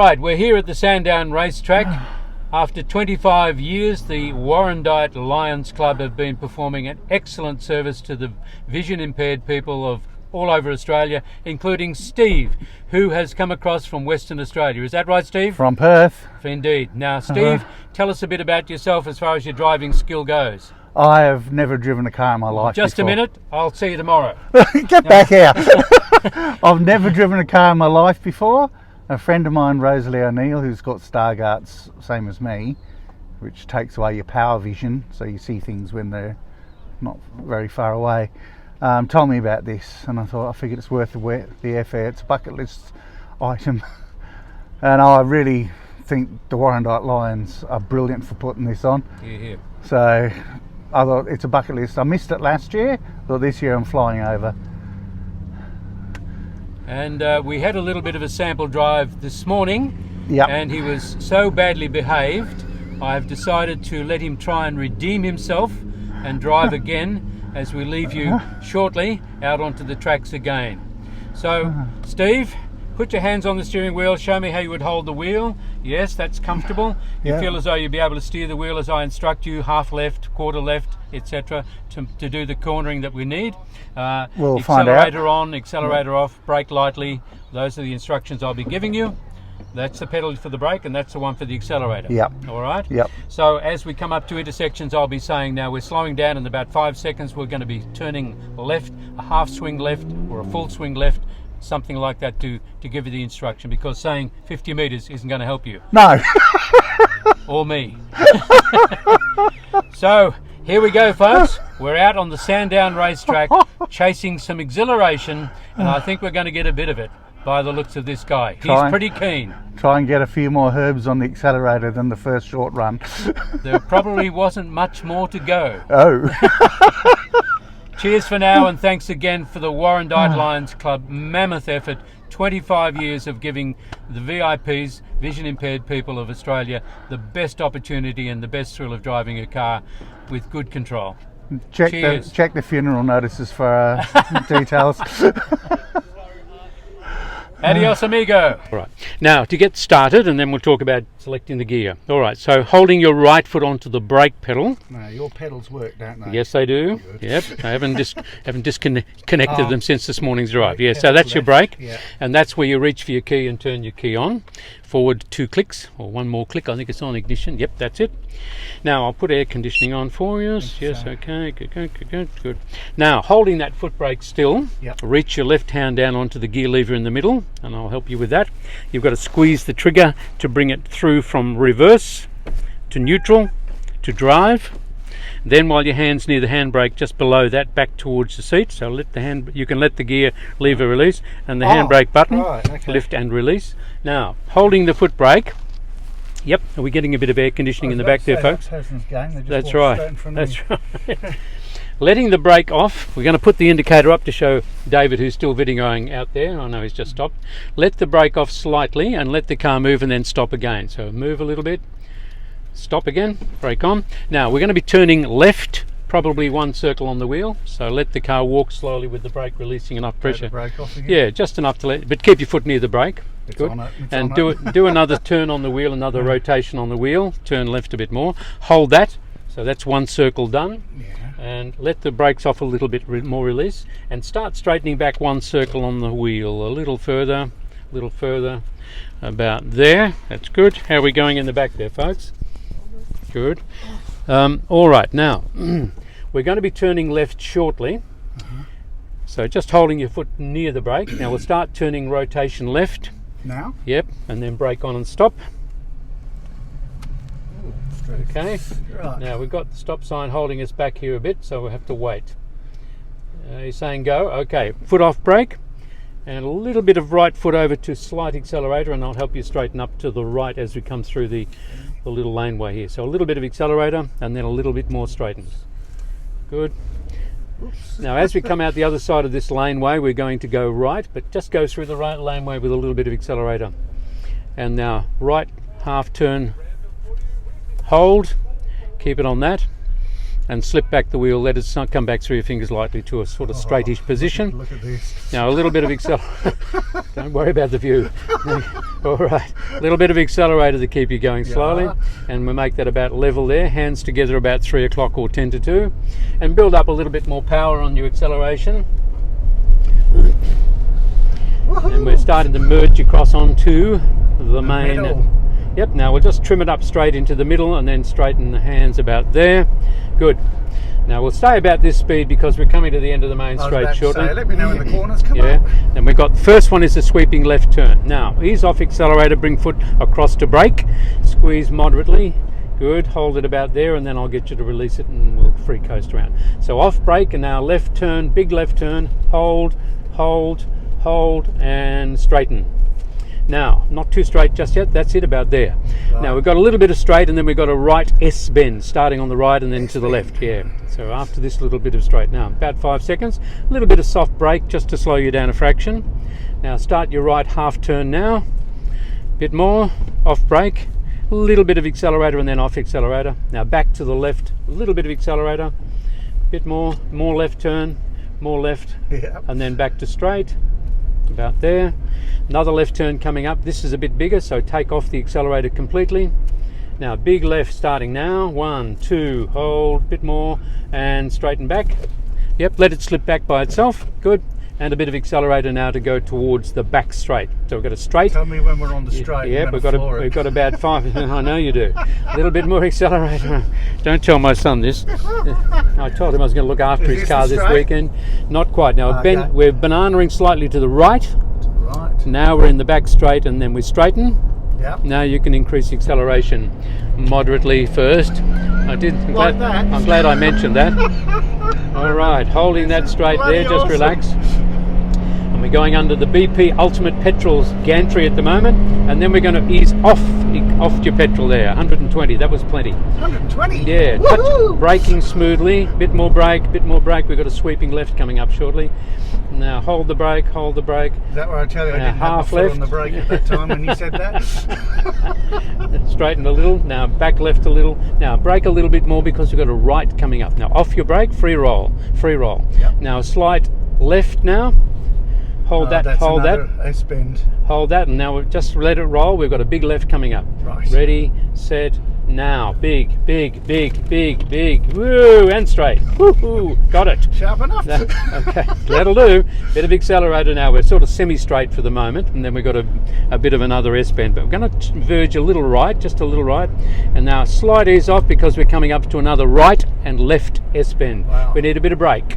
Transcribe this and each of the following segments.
right, we're here at the Sandown racetrack. After 25 years, the Warrandyte Lions Club have been performing an excellent service to the vision impaired people of all over Australia, including Steve, who has come across from Western Australia. Is that right, Steve? From Perth. Indeed. Now, Steve, tell us a bit about yourself as far as your driving skill goes. I have never driven a car in my life Just before. a minute, I'll see you tomorrow. Get back here. I've never driven a car in my life before. A friend of mine, Rosalie O'Neill, who's got Stargarts, same as me, which takes away your power vision, so you see things when they're not very far away, told me about this, and I thought, I figured it's worth the airfare. It's a bucket list item. And I really think the Warrandyte Lions are brilliant for putting this on. Yeah. So I thought it's a bucket list. I missed it last year, but this year I'm flying over. And we had a little bit of a sample drive this morning, Yep. and he was so badly behaved, I have decided to let him try and redeem himself and drive again as we leave you shortly out onto the tracks again. So, Steve, put your hands on the steering wheel, show me how you would hold the wheel. Yes, that's comfortable. You feel as though you'll be able to steer the wheel as I instruct you, half left, quarter left, etc., to do the cornering that we need. We'll find out. Accelerator on, accelerator off, brake lightly. Those are the instructions I'll be giving you. That's the pedal for the brake, and that's the one for the accelerator. Yep. All right? Yep. So as we come up to intersections, I'll be saying now we're slowing down in about 5 seconds. We're going to be turning left, a half swing left or a full swing left, something like that to give you the instruction, because saying 50 metres isn't going to help you. No. Or me. So here we go, folks. We're out on the Sandown racetrack chasing some exhilaration, and I think we're going to get a bit of it by the looks of this guy. He's pretty keen. Try and get a few more herbs on the accelerator than the first short run. There probably wasn't much more to go. Oh. Cheers for now, and thanks again for the Warrandyte Lions Club mammoth effort. 25 years of giving the VIPs, vision impaired people of Australia, the best opportunity and the best thrill of driving a car with good control. Check Cheers. the funeral notices for details. Adios, amigo. All right, now to get started, and then we'll talk about selecting the gear. All right, so holding your right foot onto the brake pedal. No, your pedals work, don't they? Yes, they do. Good. Yep, I haven't disconnected them since this morning's drive. Yeah, so pedal that's your brake, yeah. and that's where you reach for your key and turn your key on. Forward 2 clicks, or one more click. I think it's on ignition. Yep, that's it. Now I'll put air conditioning on for you. Yes, okay, good. Now holding that foot brake still, reach your left hand down onto the gear lever in the middle, and I'll help you with that. You've got to squeeze the trigger to bring it through from reverse to neutral to drive. Then while your hand's near the handbrake, just below that, back towards the seat. So you can let the gear lever release and the handbrake button lift and release. Now holding the foot brake. Yep, are we getting a bit of air conditioning in the back there, folks? That's right. That's right. Letting the brake off, we're going to put the indicator up to show David, who's still videoing out there. I know he's just stopped. Let the brake off slightly and let the car move, and then stop again. So move a little bit, stop again, brake on. Now we're going to be turning left, probably 1 circle on the wheel. So let the car walk slowly with the brake releasing enough pressure. Let the brake off again. Yeah, just enough to but keep your foot near the brake. Good. And do another turn on the wheel, another rotation on the wheel. Turn left a bit more. Hold that. So that's 1 circle done. And let the brakes off a little bit more release, and start straightening back 1 circle on the wheel. A little further, about there. That's good. How are we going in the back there, folks? Good. All right, now we're going to be turning left shortly. So just holding your foot near the brake. Now we'll start turning rotation left. Now? Yep, and then brake on and stop. Okay, Right. now we've got the stop sign holding us back here a bit, so we'll have to wait. He's saying go. Okay, foot off brake, and a little bit of right foot over to slight accelerator, and I'll help you straighten up to the right as we come through the little laneway here. So a little bit of accelerator, and then a little bit more straighten. Good. Oops. Now as we come out the other side of this laneway, we're going to go right, but just go through the right laneway with a little bit of accelerator. And now right half turn, hold, keep it on that, and slip back the wheel. Let it come back through your fingers lightly to a sort of straightish position. Look at this. Now a little bit of don't worry about the view. All right, a little bit of accelerator to keep you going slowly, and we make that about level there. Hands together about 3 o'clock or 10 to 2, and build up a little bit more power on your acceleration. And we're starting to merge across onto the main. Middle. Yep, now we'll just trim it up straight into the middle and then straighten the hands about there. Good. Now we'll stay about this speed because we're coming to the end of the main straight shortly. Let me know when the corners come Yeah, up. and we've got the first one is a sweeping left turn. Now ease off accelerator, bring foot across to brake, squeeze moderately. Good, hold it about there, and then I'll get you to release it and we'll free coast around. So off brake, and now left turn, big left turn, hold, hold, hold, and straighten. Now, not too straight just yet, that's it about there. Right. Now we've got a little bit of straight, and then we've got a right S bend, starting on the right and then to the left, yeah. So after this little bit of straight, now about 5 seconds, a little bit of soft brake just to slow you down a fraction. Now start your right half turn now, bit more, off brake, a little bit of accelerator and then off accelerator. Now back to the left, a little bit of accelerator, bit more left turn, more left, and then back to straight. About there. Another left turn coming up. This is a bit bigger, so take off the accelerator completely. Now big left starting now. 1, 2, hold, bit more, and straighten back. Yep, let it slip back by itself. Good. And a bit of accelerator now to go towards the back straight. So we've got a straight. Tell me when we're on the straight. Yeah, we've got about 5. I know you do. A little bit more accelerator. Don't tell my son this. I told him I was going to look after his car this weekend. Not quite. Now we're bananaing slightly to the right. Right. Now we're in the back straight, and then we straighten. Yep. Now you can increase the acceleration moderately first. I'm glad I mentioned that. All right, holding that straight there, just relax. And we're going under the BP Ultimate Petrol's gantry at the moment, and then we're going to ease off your petrol there. 120, that was plenty. 120? Yeah, braking smoothly, bit more brake. We've got a sweeping left coming up shortly. Now hold the brake. Is that where I tell you I didn't half have my foot on left. the brake at that time when you said that? Straighten a little, now back left a little. Now brake a little bit more because we've got a right coming up. Now off your brake, free roll. Yep. Now a slight left now. Hold that. S-bend. Hold that, and now we've just let it roll. We've got a big left coming up. Right. Ready, set, now. Big. Woo, and straight. Woo, got it. Sharp enough. Okay, that'll do. Bit of accelerator now. We're sort of semi-straight for the moment, and then we've got a bit of another S-bend, but we're going to verge a little right, just a little right, and now slight ease off because we're coming up to another right and left S-bend. Wow. We need a bit of brake.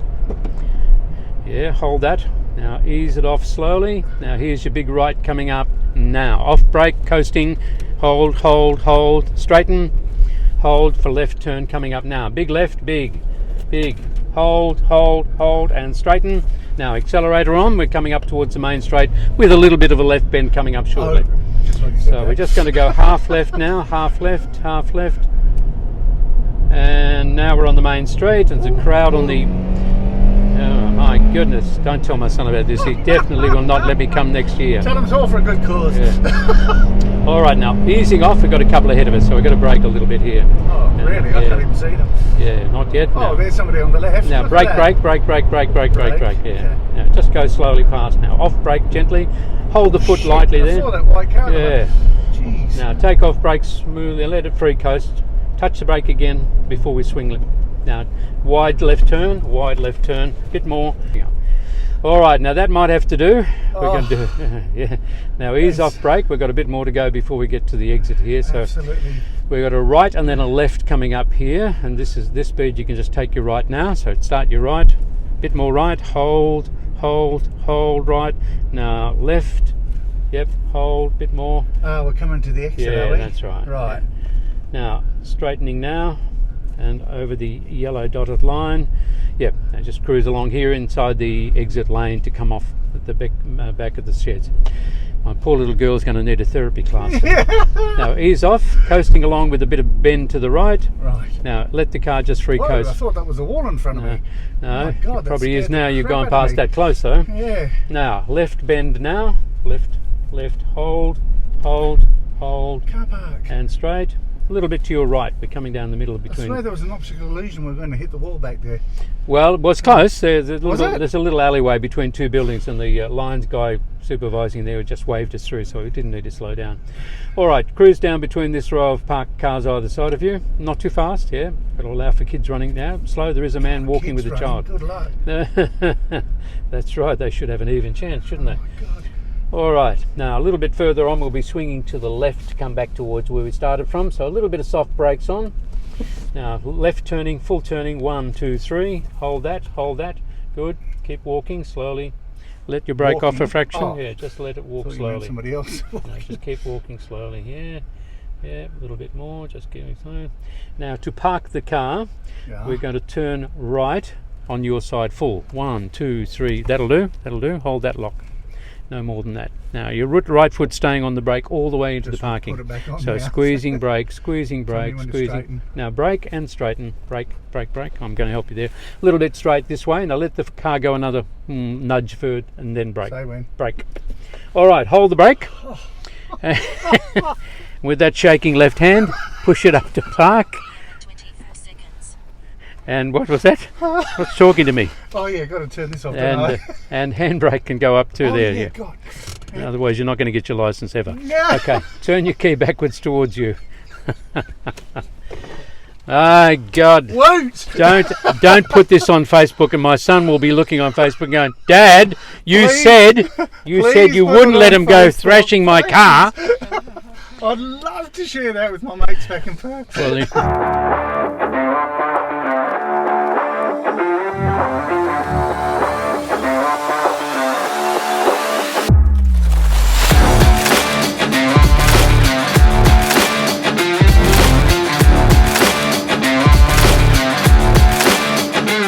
Yeah, hold that. Now ease it off slowly. Now here's your big right coming up now. Off brake, coasting, hold, straighten, hold for left turn coming up now. Big left, big, hold, and straighten. Now accelerator on, we're coming up towards the main straight with a little bit of a left bend coming up shortly. So we're just going to go half left now, half left. And now we're on the main straight, and there's a crowd on the... Oh my goodness, don't tell my son about this. He definitely will not let me come next year. Tell him it's all for a good cause. Yeah. All right, now easing off, we've got a couple ahead of us, so we've got to brake a little bit here. Oh, really? I can't even see them. Yeah, not yet. Oh, there's somebody on the left. Now brake. Yeah. Now just go slowly past now. Off brake gently. Hold the foot lightly there. I saw that white car. Yeah. Jeez. Now take off brake smoothly, let it free coast. Touch the brake again before we swing it. Now wide left turn, bit more. All right, now that might have to do. We're going to do yeah. Now ease off brake. We've got a bit more to go before we get to the exit here. So absolutely. We've got a right and then a left coming up here, and this speed you can just take your right now. So start your right, bit more right, hold right. Now left, yep, hold, bit more. We're coming to the exit, are we? Yeah, that's right. Right. Yeah. Now straightening now, and over the yellow dotted line. Yep, now just cruise along here inside the exit lane to come off at the back of the sheds. My poor little girl's going to need a therapy class. Now ease off, coasting along with a bit of bend to the right. Right. Now let the car just free coast. I thought that was a wall in front of me. No, oh God, it probably is now. You've crap gone past that close though. Yeah. Now left bend now. Left, hold, Car park. and straight. A little bit to your right. We're coming down the middle I between. swear there was an optical illusion we were going to hit the wall back there. Well, it was close. There's a Was little, it? there's a little alleyway between two buildings, and the Lions guy supervising there just waved us through, so we didn't need to slow down. All right, cruise down between this row of parked cars either side of you. Not too fast, yeah. It'll allow for kids running now. Slow, there is a man walking Kids with a running, child. Good luck. That's right, they should have an even chance, shouldn't they? Oh my God. All right, now a little bit further on we'll be swinging to the left to come back towards where we started from, so a little bit of soft brakes on. Now left turning, full turning, 1, 2, 3, hold that, good, keep walking slowly. Let your brake off a Walking? fraction, Oh. yeah, just let it walk Thought you meant slowly. somebody else. No, just keep walking slowly, yeah, a little bit more, just keep slowly. Now to park the car, Yeah. we're going to turn right on your side full. 1, 2, 3, that'll do, hold that lock. No more than that. Now your right foot staying on the brake all the way into Just the parking. put it back on So now. squeezing brake, squeezing Tell me brake, when to squeezing. straighten. Now brake and straighten. Brake. I'm going to help you there. A little bit straight this way. Now let the car go another nudge forward and then brake. Say when. Brake. All right, hold the brake. With that shaking left hand, push it up to park. 24 seconds. And what was that? What's talking to me? Oh yeah, got to turn this off. don't I? And handbrake can go up to Oh, there. yeah, Yeah. God. Otherwise, you're not going to get your license ever. No. Okay, turn your key backwards towards you. Oh God! Won't. Don't put this on Facebook, and my son will be looking on Facebook going, "Dad, you Please. said Please you put wouldn't it let on him go Facebook, thrashing my please." car." I'd love to share that with my mates back in Perth. Well,